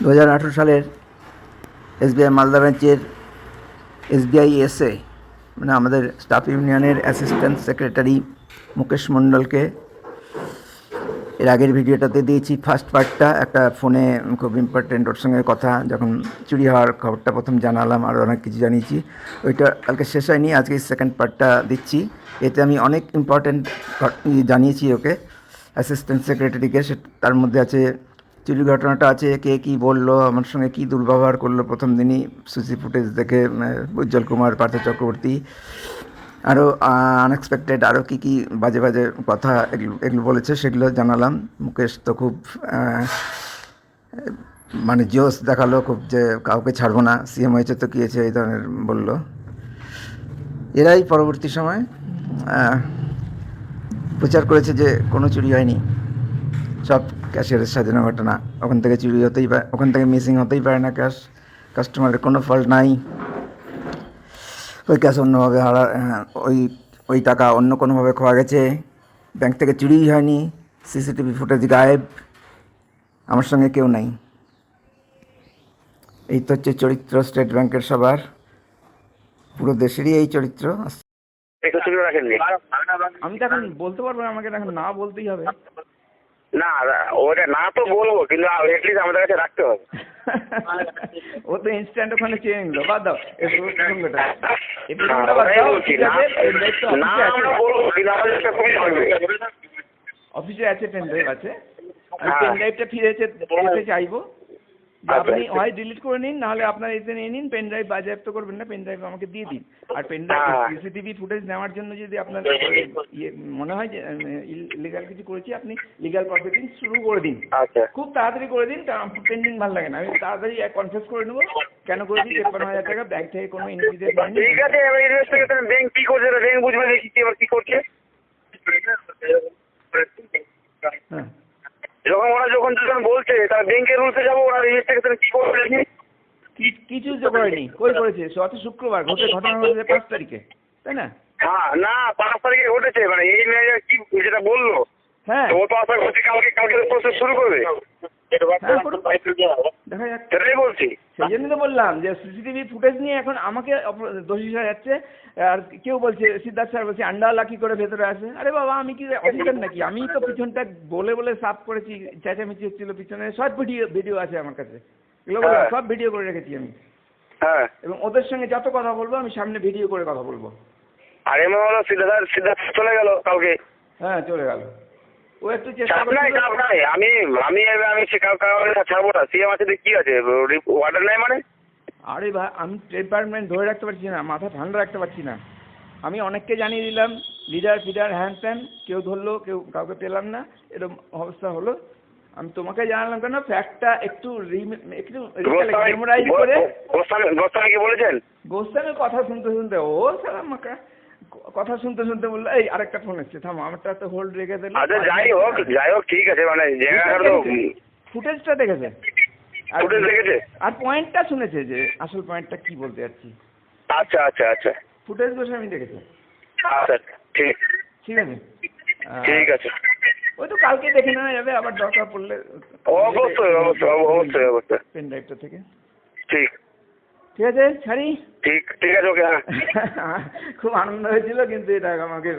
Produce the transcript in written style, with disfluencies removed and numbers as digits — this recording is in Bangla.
2018 সালের এসবিআই মালদা ব্রাঞ্চের এসবিআই এসএ মানে আমাদের স্টাফ ইউনিয়নের অ্যাসিস্ট্যান্ট সেক্রেটারি মুকেশ মণ্ডলকে এর আগের ভিডিওটাতে দিয়েছি ফার্স্ট পার্টটা, একটা ফোনে খুব ইম্পর্টেন্ট ওর সঙ্গে কথা যখন চুরি হওয়ার খবরটা প্রথম জানালাম, আর অনেক কিছু জানিয়েছি। ওইটা কালকে শেষ হয়নি, আজকে সেকেন্ড পার্টটা দিচ্ছি। এতে আমি অনেক ইম্পর্টেন্ট জানিয়েছি ওকে, অ্যাসিস্ট্যান্ট সেক্রেটারিকে। তার মধ্যে আছে চুরি ঘটনাটা, আছে কে কী বললো, আমার সঙ্গে কী দুর্ব্যবহার করলো প্রথম দিনই সিসি ফুটেজ দেখে উজ্জ্বল কুমার, পার্থ চক্রবর্তী, আরও আনএক্সপেক্টেড আরও কী কী বাজে বাজে কথা এগুলো বলেছে, সেগুলো জানালাম। মুকেশ তো খুব মানে জোশ দেখালো খুব, যে কাউকে ছাড়বো না, সিএম হয়েছে তো কী হয়েছে এই ধরনের বললো। এরাই পরবর্তী সময় প্রচার করেছে যে কোনো চুরি হয়নি, সব ক্যাশের সাজানো ঘটনা, ওখান থেকে চুরি হতেই পারে, ওখান থেকে মিসিং হতেই পারে না ক্যাশ, কাস্টমারের কোনো ফল্ট নাই, ওই ক্যাশ অন্যভাবে ওই টাকা অন্য কোনোভাবে খোয়া গেছে, ব্যাংক থেকে চুরিই হয়নি, সিসিটিভি ফুটেজ গায়েব, আমার সঙ্গে কেউ নাই। এই তো হচ্ছে চরিত্র স্টেট ব্যাংকের সবার, পুরো দেশেরই এই চরিত্র। আমি তো এখন বলতে পারবো না, আমাকে এখন না বলতেই হবে। না ওটা না তো বলবো, কিন্তু এটলিস্ট আমাদের কাছে রাখতে হবে। ও তো ইনস্ট্যান্ট ওখানে চেয়ে নিল, বাদ দাও এই প্রসঙ্গটা, এই প্রসঙ্গটা বাদ দাও। ঠিক আছে, অফিসে আছে, পেন ড্রাইভ আছে, আমি পেন ড্রাইভটা ফিরে চাইবো। আপনি হয় ডিলিট করে নিন, নাহলে আপনার এতে নিয়ে নিন, পেন ড্রাইভ বাজেয়াপ্ত করবেন না, পেন ড্রাইভ আমাকে দিয়ে দিন। আর পেন ড্রাইভ সিসিটিভি ফুটেজ নেওয়ার জন্য যদি আপনার মনে হয় যে ইলিগাল কিছু করেছি, আপনি লিগাল প্রসিডিং শুরু করে দিন, খুব তাড়াতাড়ি করে দিন, পেন্ডিং ভালো লাগে না। আমি তাড়াতাড়ি কনফেস করে নেবো কেন করেছি, 53,000 টাকা ব্যাংক থেকে কোনো ইনভিটেড হয়নি। ঠিক আছে, ব্যাংক কি করছে, ব্যাংক বুঝবে দেখি এবার কি করছে। হ্যাঁ, যখন বলছে তার ব্যাংকের রুলসে যাবো, ওরা রেজিস্ট্রেশন কি করবে কিছু তো করেনি, কই করেছে? শুক্রবার ঘটনা ঘটেছে 5 তারিখে, তাই না? হ্যাঁ, না 5 তারিখে ঘটেছে, মানে এই ম্যানেজার কি যেটা বললো, হ্যাঁ ও তো আশা করছি কালকে প্রসেস শুরু করবে। দেখা যাক, সেটাই বলছি। সেই জন্য তো বললাম যে সিসিটিভি ফুটেজ নিয়ে এখন আমাকে দোষী হয়ে যাচ্ছে। আর কেউ বলছে, সিদ্ধার্থ স্যার বলছে আন্ডালা কি করে ভেতরে আসে। আরে বাবা, আমি কি অফিসার নাকি? আমি তো পিছনটা বলে সাফ করেছি, চেঁচামেচি হচ্ছিল পিছনে, সব ভিডিও আছে আমার কাছে, এগুলো সব ভিডিও করে রেখেছি আমি। হ্যাঁ, এবং ওদের সঙ্গে যত কথা বলবো আমি সামনে ভিডিও করে কথা বলবো। আর এমন হলো সিদ্ধার্থ চলে গেল কালকে। হ্যাঁ, চলে গেল। ও একটু চেষ্টা চাপ নাই, আমি ছাড়বো না, সিএম আছে কি আছে, অর্ডার নাই মানে। আরে ভাই, আমি ডিপার্টমেন্ট ধরে রাখতে পারছি না, মাথা ঠান্ডা রাখতে পারছি না। আমি অনেককে জানিয়ে দিলাম, লিডার ফিডার হ্যান ত্যান, কেউ ধরলো, কাউকে পেলাম না, এরকম অবস্থা হলো। আমি তোমাকে জানালাম কেন, ফ্যাক্টটা একটু মেমোরাইজ করে। গোস্বামী কি বলেছেন? গোস্বামীর কথা শুনতে ও সারা আমাকে কথা শুনতে বললো, এই আরেকটা ফোন এসছে, থামো, আমারটা তো হোল্ড রেখে দিল। আচ্ছা, যাই হোক ঠিক আছে, মানে ফুটেজটা দেখেছে, আর পয়েন্টটা শুনেছে, যে আসল পয়েন্টটা কি বলতে যাচ্ছি। আচ্ছা ফুটেজ গোস্বামী দেখেছে। আচ্ছা, ঠিক আছে, ঠিক আছে। ওই তো কালকে দেখে নেওয়া যাবে, আবার দরকার পড়লে অবশ্যই পেন ড্রাইভটা থেকে। ঠিক আছে, ছাড়ি। ঠিক আছে, ওকে। খুব আনন্দ হয়েছিল, কিন্তু এটা আমাকে